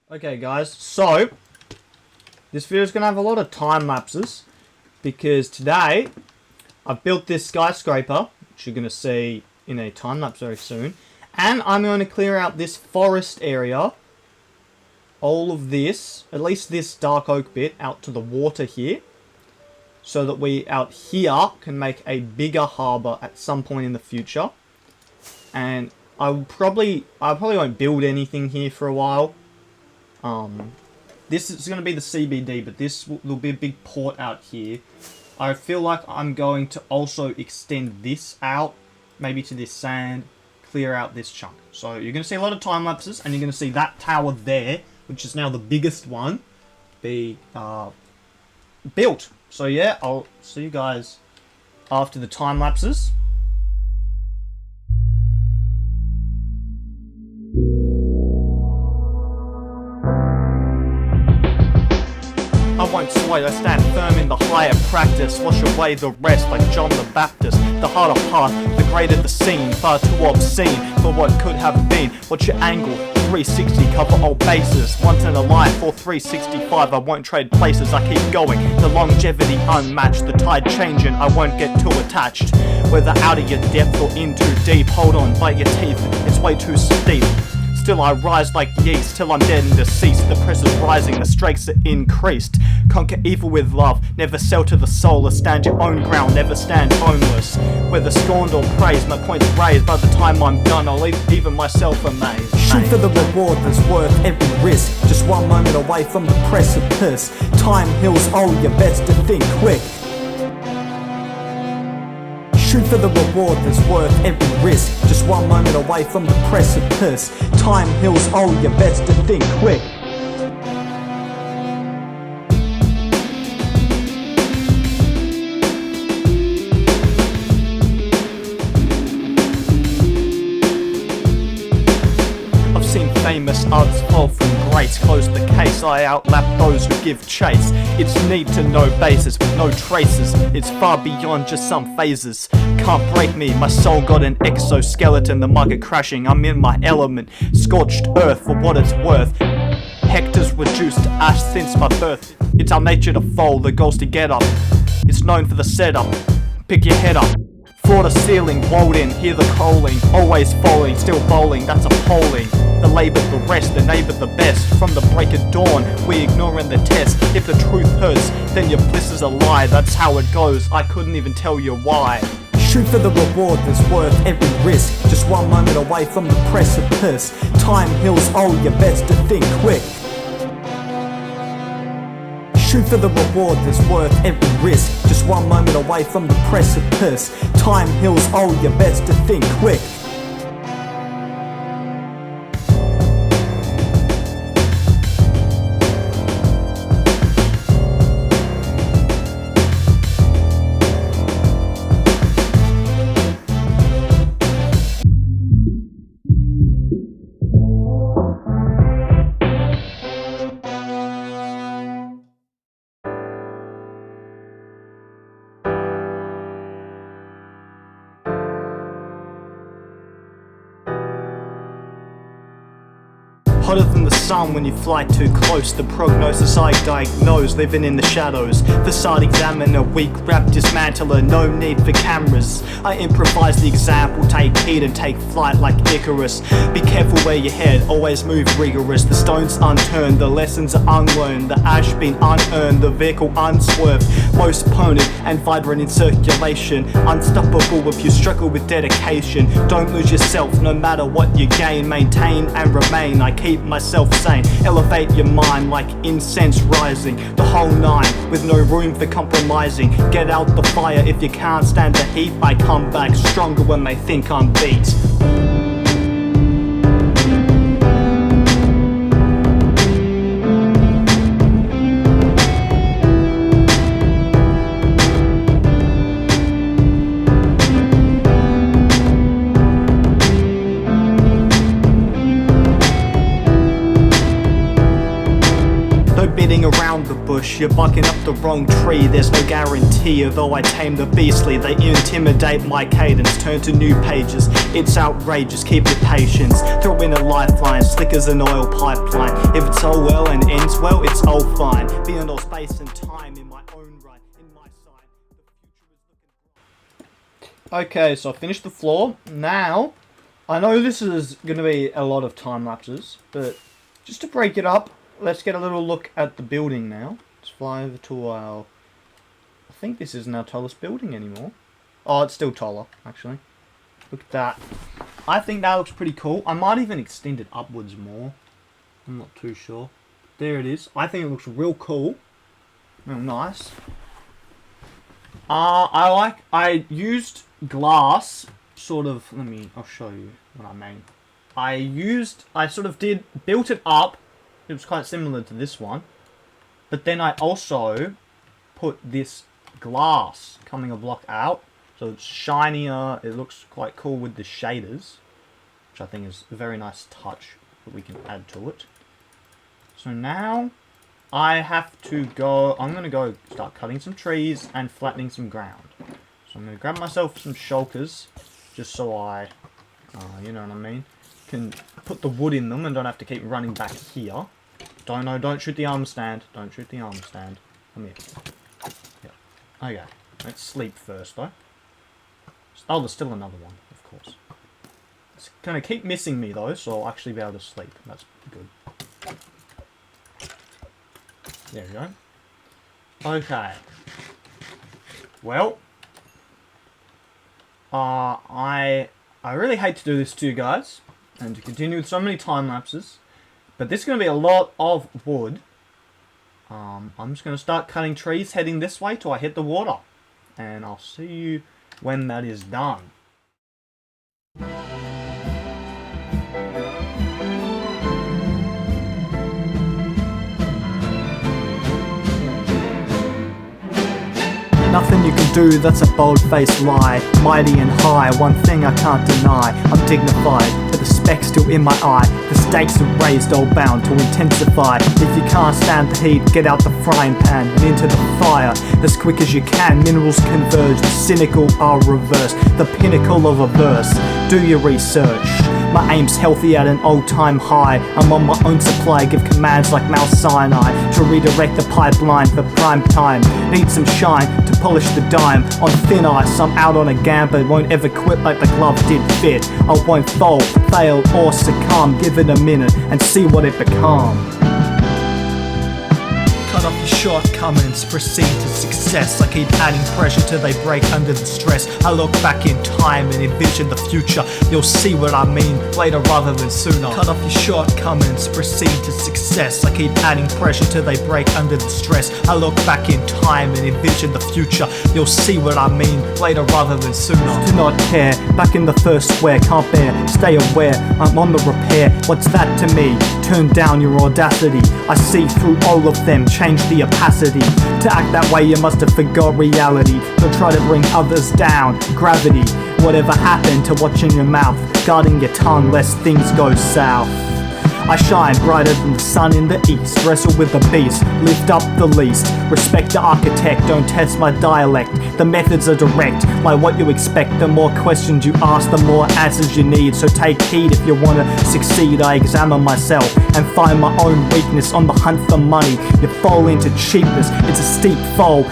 Okay guys, so this video is going to have a lot of time lapses because today I've built this skyscraper, which you're going to see in a time lapse very soon, and I'm going to clear out this forest area, all of this, at least this dark oak bit, out to the water here, so that we out here can make a bigger harbour at some point in the future. And I probably won't build anything here for a while. This is going to be the CBD, but this will be a big port out here. I feel like I'm going to also extend this out, maybe to this sand, clear out this chunk. So you're going to see a lot of time lapses, and you're going to see that tower there, which is now the biggest one, be built. So yeah, I'll see you guys after the time lapses. I won't sway, I stand firm in the higher practice. Wash away the rest like John the Baptist. The harder path, the greater the scene. Far too obscene for what could have been. What's your angle? 360, cover all bases. Once in a life or 365, I won't trade places, I keep going. The longevity unmatched, the tide changing, I won't get too attached. Whether out of your depth or in too deep, hold on, bite your teeth, it's way too steep. Still I rise like yeast till I'm dead and deceased. The pressure's rising, the stakes are increased. Conquer evil with love, never sell to the soul, or stand your own ground, never stand homeless. Whether scorned or praised, my point's raised. By the time I'm done, I'll leave even myself amazed. Shoot for the reward that's worth every risk. Just one moment away from the precipice. Time heals all your bets to think quick. Shoot for the reward that's worth every risk. Just one moment away from the precipice. Time heals all your bets to think quick. I've seen famous odds fall from grace. Close the case, I outlap those who give chase. It's need to know basis with no traces. It's far beyond just some phases. Can't break me, my soul got an exoskeleton. The market crashing, I'm in my element. Scorched earth for what it's worth. Hector's reduced to ash since my birth. It's our nature to fall, the goal's to get up. It's known for the setup, pick your head up. Floor to ceiling, walled in, hear the calling. Always falling, still bowling, that's appalling. The labour the rest, the neighbour the best. From the break of dawn, we ignoring the test. If the truth hurts, then your bliss is a lie. That's how it goes, I couldn't even tell you why. Shoot for the reward that's worth every risk. Just one moment away from the precipice. Time heals all your bets to think quick. Shoot for the reward that's worth every risk. Just one moment away from the precipice. Time heals all your bets to think quick. Hotter than the sun when you fly too close. The prognosis I diagnose, living in the shadows. Facade examiner, weak rap dismantler, no need for cameras. I improvise the example, take heed and take flight like Icarus. Be careful where you head, always move rigorous. The stones unturned, the lessons are unlearned. The ash been unearned, the vehicle unswerved. Most potent and vibrant in circulation. Unstoppable if you struggle with dedication. Don't lose yourself no matter what you gain. Maintain and remain, I keep myself sane. Elevate your mind like incense rising. The whole nine with no room for compromising. Get out the fire if you can't stand the heat. I come back stronger when they think I'm beat. beating around the bush, you're bucking up the wrong tree. There's no guarantee, although I tame the beastly, they intimidate my cadence. Turn to new pages, it's outrageous, keep your patience. Throw in a lifeline, slick as an oil pipeline. If it's all well and ends well, it's all fine. Beyond all space and time, in my own right, in my sight, the future is looking bright. Okay, so I finished the floor. Now, I know this is going to be a lot of time lapses, but just to break it up, let's get a little look at the building now. Let's fly over to our... I think this isn't our tallest building anymore. Oh, it's still taller, actually. Look at that. I think that looks pretty cool. I might even extend it upwards more. I'm not too sure. There it is. I think it looks real cool. Real nice. I used glass, sort of, I'll show you what I mean. I sort of built it up. It was quite similar to this one. But then I also put this glass coming a block out. So it's shinier. It looks quite cool with the shaders, which I think is a very nice touch that we can add to it. So now I have to go, I'm going to go start cutting some trees and flattening some ground. So I'm going to grab myself some shulkers, just so I, you know what I mean, can put the wood in them and don't have to keep running back here. Don't shoot the arm stand. Don't shoot the arm stand. Come here. Yep. Okay. Let's sleep first, though. Oh, there's still another one, of course. It's going to keep missing me, though, so I'll actually be able to sleep. That's good. There we go. Okay. Well, I really hate to do this to you guys, and to continue with so many time lapses, but this is going to be a lot of wood. I'm just going to start cutting trees heading this way till I hit the water, and I'll see you when that is done. Nothing you can do, that's a bold-faced lie. Mighty and high, one thing I can't deny. I'm dignified, but the speck's still in my eye. The stakes are raised, all bound to intensify. If you can't stand the heat, get out the frying pan and into the fire. As quick as you can, minerals converge. The cynical are reversed, the pinnacle of a verse. Do your research. My aim's healthy at an old-time high. I'm on my own supply, give commands like Mount Sinai to redirect the pipeline for prime time. Need some shine to polish the dime. On thin ice, I'm out on a gambit. Won't ever quit like the glove did fit. I won't fold, fail or succumb. Give it a minute and see what it becomes. Cut off your shortcomings, proceed to success. I keep adding pressure till they break under the stress. I look back in time and envision the future. You'll see what I mean later rather than sooner. Cut off your shortcomings, proceed to success. I keep adding pressure till they break under the stress. I look back in time and envision the future. You'll see what I mean later rather than sooner. Do not care, back in the first square, can't bear, stay aware, I'm on the repair. What's that to me? Turn down your audacity. I see through all of them, change the opacity. To act that way you must have forgot reality. Don't try to bring others down, gravity. Whatever happened to watching your mouth, guarding your tongue lest things go south. I shine brighter than the sun in the east. Wrestle with the beast, lift up the least. Respect the architect, don't test my dialect. The methods are direct, like what you expect. The more questions you ask, the more answers you need. So take heed if you wanna succeed. I examine myself and find my own weakness. On the hunt for money, you fall into cheapness. It's a steep fall.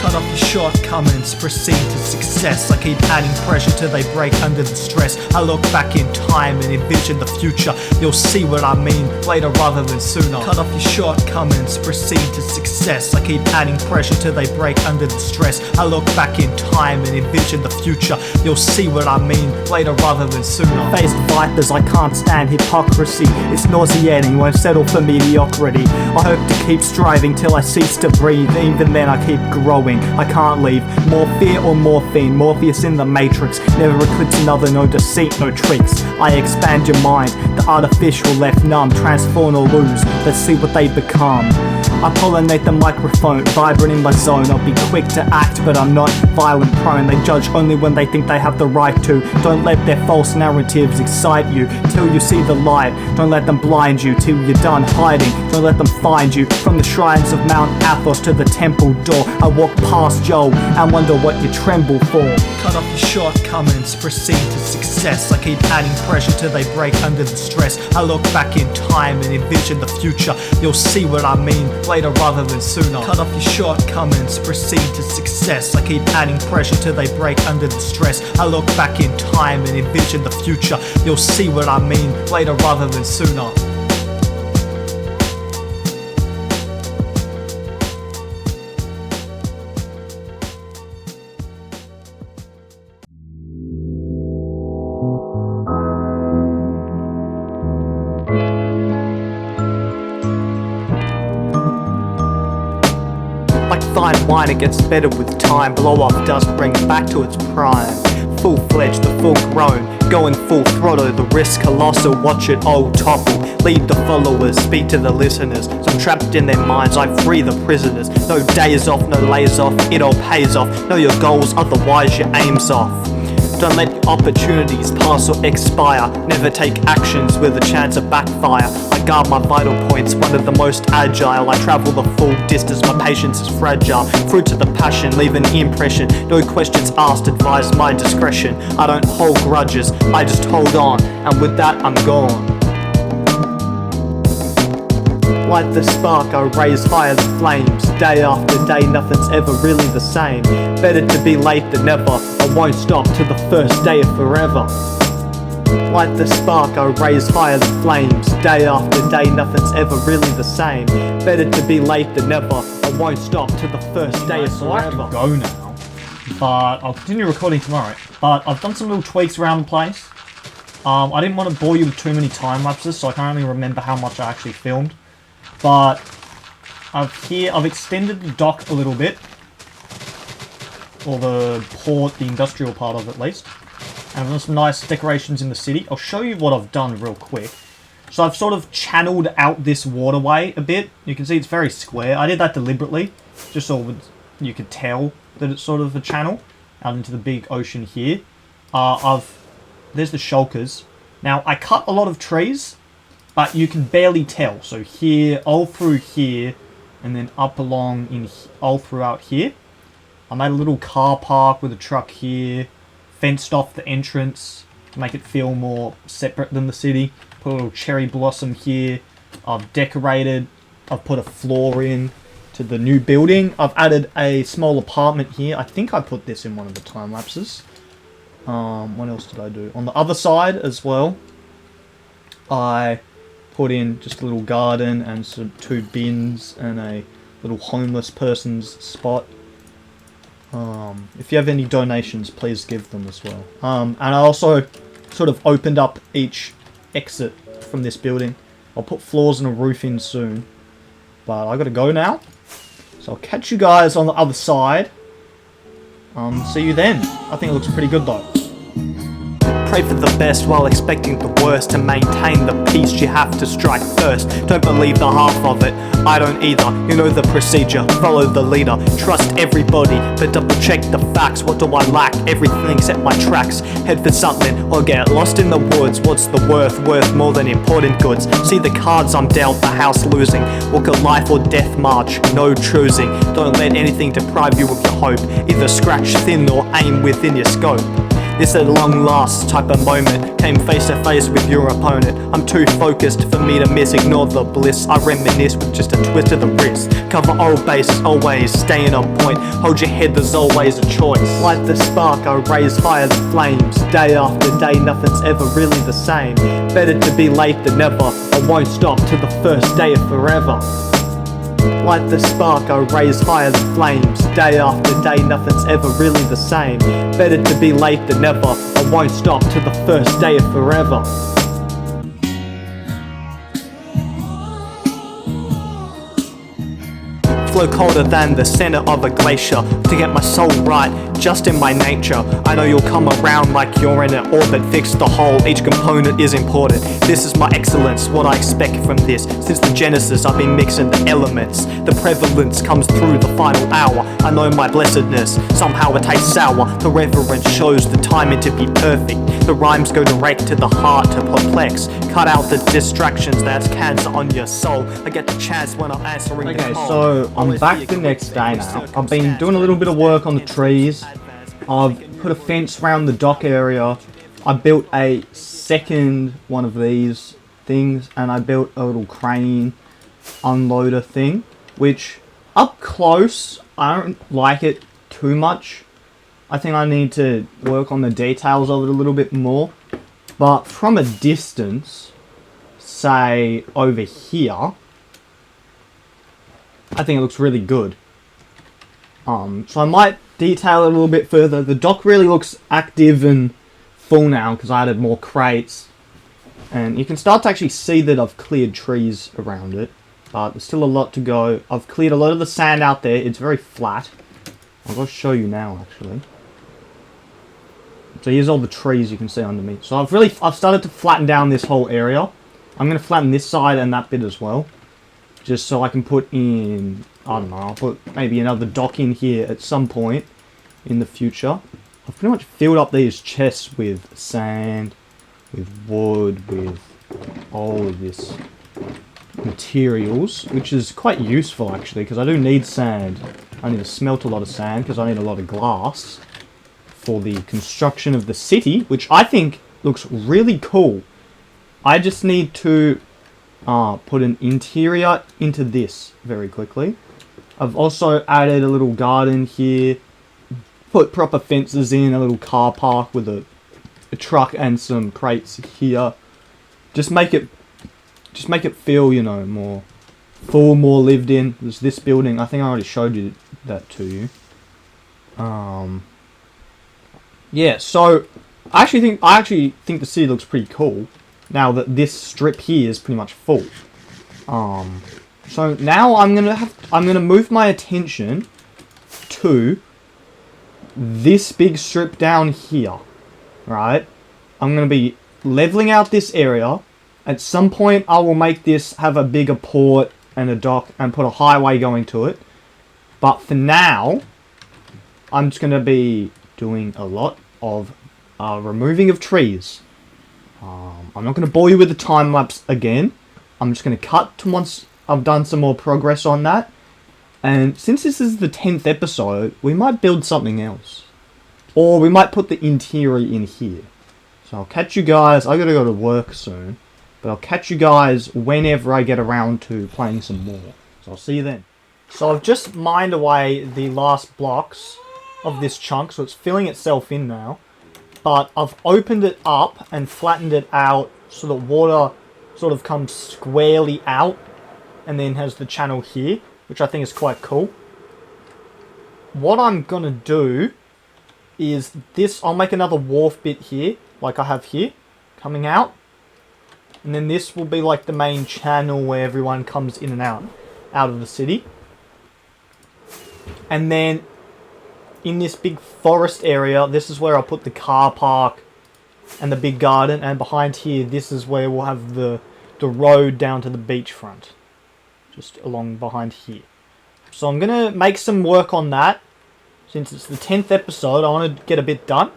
Cut off your shortcomings, proceed to success. I keep adding pressure till they break under the stress. I look back in time and envision the future. You'll see what I mean later rather than sooner. Cut off your shortcomings, proceed to success. I keep adding pressure till they break under the stress. I look back in time and envision the future. You'll see what I mean later rather than sooner. Faced vipers, I can't stand hypocrisy. It's nauseating, won't settle for mediocrity. I hope to keep striving till I cease to breathe. Even then I keep growing, I can't leave. More fear or morphine, Morpheus in the matrix. Never eclipse another, no deceit, no tricks. I expand your mind, the artificial left numb. Transform or lose, let's see what they become. I pollinate the microphone, vibrant in my zone. I'll be quick to act, but I'm not violent prone. They judge only when they think they have the right to. Don't let their false narratives excite you till you see the light. Don't let them blind you till you're done hiding. Don't let them find you. From the shrines of Mount Athos to the temple door, I walk past Joel and wonder what you tremble for. Cut off your shortcomings, proceed to success. I keep adding pressure till they break under the stress. I look back in time and envision the future. You'll see what I mean later rather than sooner. Cut off your shortcomings, proceed to success. I keep adding pressure till they break under the stress. I look back in time and envision the future. You'll see what I mean later rather than sooner. Like fine wine, it gets better with time. Blow off dust, bring back to its prime. Full-fledged, the full-grown, going full throttle. The risk colossal, watch it all topple. Lead the followers, speak to the listeners. So trapped in their minds, I free the prisoners. No days off, no lays off, it all pays off. Know your goals, otherwise your aim's off. Don't let your opportunities pass or expire. Never take actions with a chance of backfire. I guard my vital points, one of the most agile. I travel the full distance, my patience is fragile. Fruits of the passion, leave an impression. No questions asked, advise my discretion. I don't hold grudges, I just hold on. And with that, I'm gone. Light the spark, I raise higher the flames. Day after day, nothing's ever really the same. Better to be late than never. I won't stop till the first day of forever. Light the spark, I raise higher the flames. Day after day, nothing's ever really the same. Better to be late than never. I won't stop till the first day of So I have forever. to go now, but I'll continue recording tomorrow. But I've done some little tweaks around the place. I didn't want to bore you with too many time lapses, so I can't really remember how much I actually filmed. But I've extended the dock a little bit, or the port, the industrial part of it at least. And I've done some nice decorations in the city. I'll show you what I've done real quick. So I've sort of channeled out this waterway a bit. You can see it's very square. I did that deliberately, just so you could tell that it's sort of a channel out into the big ocean here. There's the shulkers. Now I cut a lot of trees, but you can barely tell. So here, all through here, and then up along all throughout here. I made a little car park with a truck here, fenced off the entrance to make it feel more separate than the city. Put a little cherry blossom here. I've decorated. I've put a floor in to the new building. I've added a small apartment here. I think I put this in one of the time lapses. What else did I do? On the other side as well, I put in just a little garden and some 2 bins and a little homeless person's spot. If you have any donations, please give them as well. And I also sort of opened up each exit from this building. I'll put floors and a roof in soon. But I gotta go now. So I'll catch you guys on the other side. See you then. I think it looks pretty good though. Pray for the best while expecting the worst. To maintain the peace you have to strike first. Don't believe the half of it, I don't either. You know the procedure, follow the leader. Trust everybody, but double check the facts. What do I lack? Everything except my tracks. Head for something or get lost in the woods. What's the worth? Worth more than important goods. See the cards I'm dealt, the house losing. Walk a life or death march, no choosing. Don't let anything deprive you of your hope. Either scratch thin or aim within your scope. This at long last type of moment. Came face to face with your opponent. I'm too focused for me to miss. Ignore the bliss. I reminisce with just a twist of the wrist. Cover all bases always. Staying on point. Hold your head, there's always a choice. Light the spark, I raise higher the flames. Day after day, nothing's ever really the same. Better to be late than never. I won't stop till the first day of forever. Light the spark, I raise higher the flames. Day after day, nothing's ever really the same. Better to be late than never. I won't stop till the first day of forever. flow colder than the center of a glacier. To get my soul right, just in my nature. I know you'll come around like you're in an orbit. Fix the whole, each component is important. This is my excellence, what I expect from this. Since the genesis, I've been mixing the elements. The prevalence comes through the final hour. I know my blessedness, somehow it tastes sour. The reverence shows the timing to be perfect. The rhymes go direct to the heart to perplex. Cut out the distractions, that's cancer on your soul. I get the chance when I'm answering the call. So I'm back the next day now. I've been doing a little bit of work on the trees. I've put a fence around the dock area. I built a second one of these things, and I built a little crane unloader thing, which up close I don't like it too much. I think I need to work on the details of it a little bit more. But from a distance, say over here, I think it looks really good. So I might detail it a little bit further. The dock really looks active and full now because I added more crates. And you can start to actually see that I've cleared trees around it. But there's still a lot to go. I've cleared a lot of the sand out there. It's very flat. I'll go show you now, actually. So here's all the trees you can see under me. So I've started to flatten down this whole area. I'm going to flatten this side and that bit as well. Just so I can put in, I don't know, I'll put maybe another dock in here at some point in the future. I've pretty much filled up these chests with sand, with wood, with all of this materials, which is quite useful actually, because I do need sand. I need to smelt a lot of sand because I need a lot of glass for the construction of the city, which I think looks really cool. I just need to put an interior into this very quickly. I've also added a little garden here, put proper fences in, a little car park with a truck and some crates here. Just make it feel, you know, more full, more lived in. There's this building. I think I already showed you that to you. Yeah, so I actually think the city looks pretty cool now that this strip here is pretty much full. So now I'm gonna move my attention to this big strip down here. Right? I'm gonna be leveling out this area. At some point I will make this have a bigger port and a dock and put a highway going to it. But for now, I'm just gonna be doing a lot of removing of trees. I'm not going to bore you with the time lapse again. I'm just going to cut to once I've done some more progress on that. And since this is the 10th episode, we might build something else. Or we might put the interior in here. So I'll catch you guys. I got to go to work soon. But I'll catch you guys whenever I get around to playing some more. So I'll see you then. So I've just mined away the last blocks of this chunk, so it's filling itself in now. But I've opened it up and flattened it out so that water sort of comes squarely out and then has the channel here, which I think is quite cool. What I'm gonna do is this, I'll make another wharf bit here, like I have here, coming out. And then this will be like the main channel where everyone comes in and out of the city. And then in this big forest area, this is where I'll put the car park and the big garden. And behind here, this is where we'll have the road down to the beachfront. Just along behind here. So I'm going to make some work on that. Since it's the 10th episode, I want to get a bit done.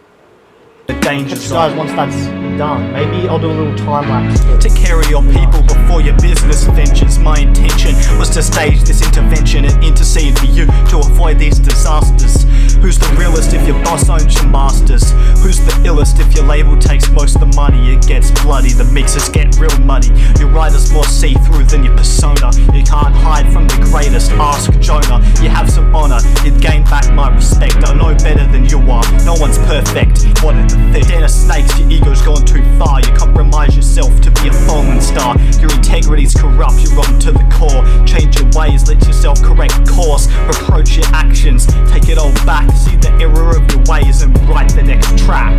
The danger zone. Guys, once that's done, maybe I'll do a little time lapse. Take care of your people before your business ventures. My intention was to stage this intervention and intercede for you to avoid these disasters. Who's the realest if your boss owns your masters? Who's the illest if your label takes most of the money? It gets bloody, the mixers get real muddy. Your writer's more see-through than your persona. You can't hide from the greatest, ask Jonah. You have some honor, you'd gain back my respect. I know better than you are, no one's perfect. What in the thick? Den of snakes, your ego's gone too far. You compromise yourself to be a fallen star. Your integrity's corrupt, you're rotten to the core. Change your ways, let yourself correct course. Reproach your actions, take it all back. See the error of your ways and write the next track.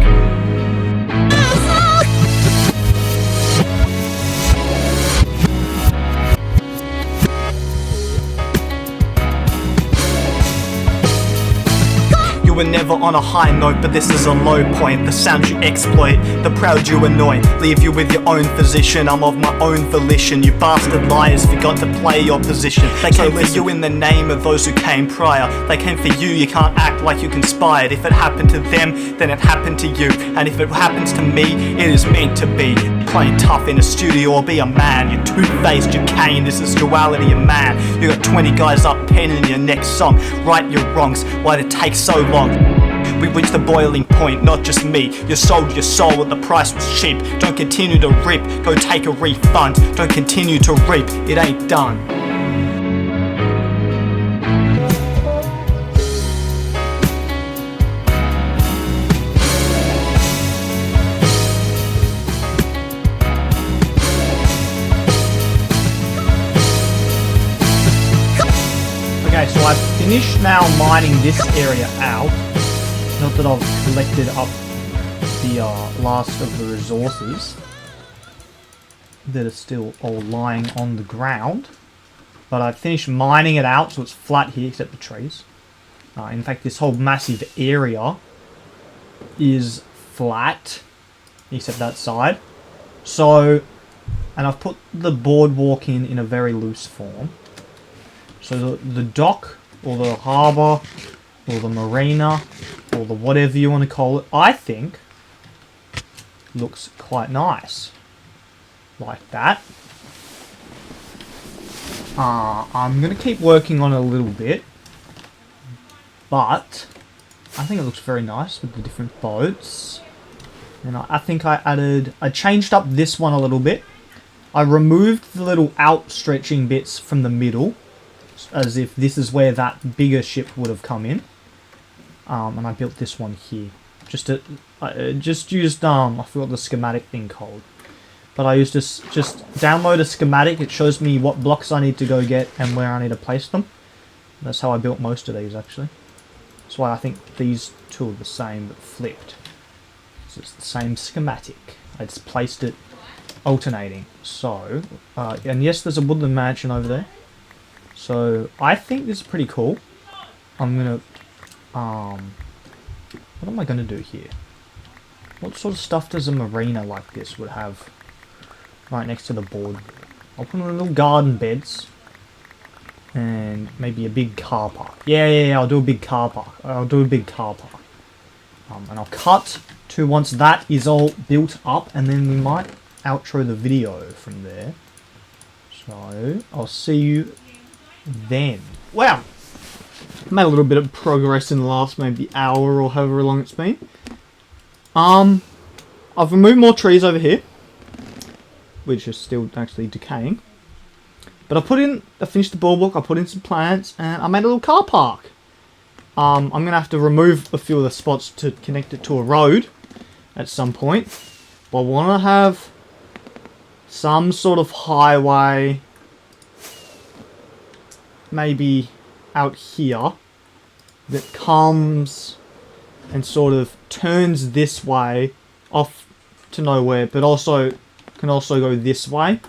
were never on a high note, but this is a low point. The sound you exploit, the proud you annoy, leave you with your own physician. I'm of my own volition. You bastard liars forgot to play your position. They came for you in the name of those who came prior. They came for you, you can't act like you conspired. If it happened to them, then it happened to you. And if it happens to me, it is meant to be. Playing tough in a studio or be a man. You're two-faced, you're Cain, this is duality of man. You got 20 guys up penning your next song. Right your wrongs, why'd it take so long? We reached the boiling point, not just me. You sold your soul, the price was cheap. Don't continue to rip, go take a refund. Don't continue to reap, it ain't done. Okay, so I've finished now mining this area out. Not that I've collected up the last of the resources that are still all lying on the ground. But I've finished mining it out, so it's flat here except the trees. In fact, this whole massive area is flat except that side. So, and I've put the boardwalk in a very loose form. So the dock, or the harbour, or the marina, or the whatever you want to call it, I think looks quite nice. Like that. I'm going to keep working on it a little bit. But I think it looks very nice with the different boats. And I think I changed up this one a little bit. I removed the little outstretching bits from the middle, as if this is where that bigger ship would have come in. And I built this one here. I used I forgot the schematic thing called. But I used to just download a schematic. It shows me what blocks I need to go get and where I need to place them. That's how I built most of these, actually. That's why I think these two are the same, but flipped. So it's the same schematic. I just placed it alternating. So, and yes, there's a woodland mansion over there. So, I think this is pretty cool. I'm gonna, what am I gonna do here? What sort of stuff does a marina like this would have right next to the board? I'll put in little garden beds. And maybe a big car park. Yeah, I'll do a big car park. And I'll cut to once that is all built up, and then we might outro the video from there. So, I'll see you then. Wow! Made a little bit of progress in the last maybe hour or however long it's been. I've removed more trees over here, which are still actually decaying. But I finished the boardwalk, I put in some plants, and I made a little car park. I'm going to have to remove a few of the spots to connect it to a road at some point. But I want to have some sort of highway, maybe out here, that comes and sort of turns this way off to nowhere, but also can also go this way.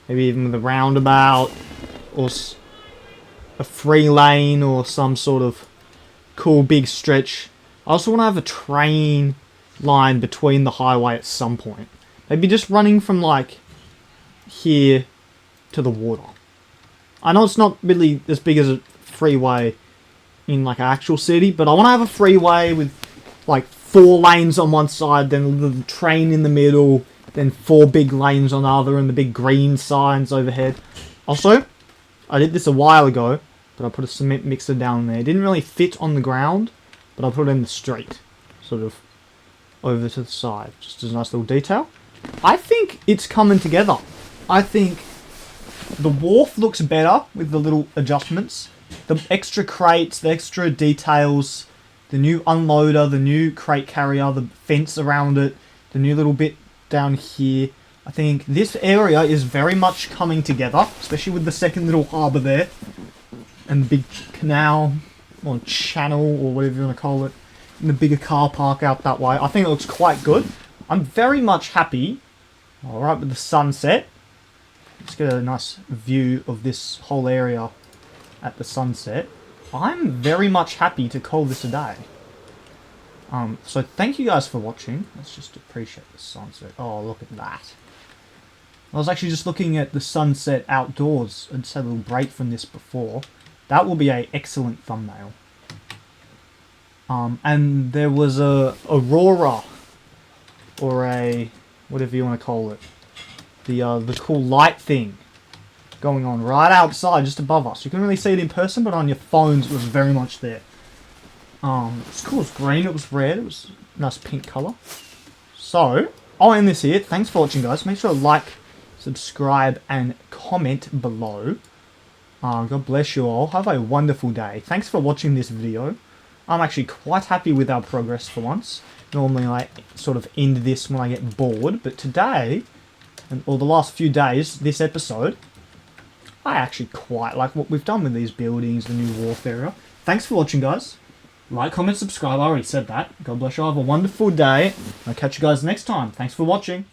Maybe even with a roundabout, or a free lane, or some sort of cool big stretch. I also want to have a train line between the highway at some point. Maybe just running from like here to the water. I know it's not really as big as a freeway in like an actual city, but I want to have a freeway with like 4 lanes on one side, then the train in the middle, then 4 big lanes on the other, and the big green signs overhead. Also, I did this a while ago, but I put a cement mixer down there. It didn't really fit on the ground, but I put it in the street, sort of over to the side, just as a nice little detail. I think it's coming together. I think the wharf looks better with the little adjustments. The extra crates, the extra details, the new unloader, the new crate carrier, the fence around it, the new little bit down here. I think this area is very much coming together, especially with the second little harbour there, and the big canal, or channel, or whatever you want to call it, and the bigger car park out that way. I think it looks quite good. I'm very much happy, alright, with the sunset. Let's get a nice view of this whole area at the sunset. I'm very much happy to call this a day. So thank you guys for watching. Let's just appreciate the sunset. Oh, look at that. I was actually just looking at the sunset outdoors. I just had a little break from this before. That will be an excellent thumbnail. And there was a aurora, or a whatever you want to call it, the cool light thing going on right outside, just above us. You couldn't really see it in person, but on your phones it was very much there. It's cool. It was green. It was red. It was a nice pink color. So I'll end this here. Thanks for watching, guys. Make sure to like, subscribe, and comment below. God bless you all. Have a wonderful day. Thanks for watching this video. I'm actually quite happy with our progress for once. Normally I sort of end this when I get bored, but today, or the last few days, this episode, I actually quite like what we've done with these buildings, the new warfare. Thanks for watching, guys. Like, comment, subscribe. I already said that. God bless you all. Have a wonderful day. I'll catch you guys next time. Thanks for watching.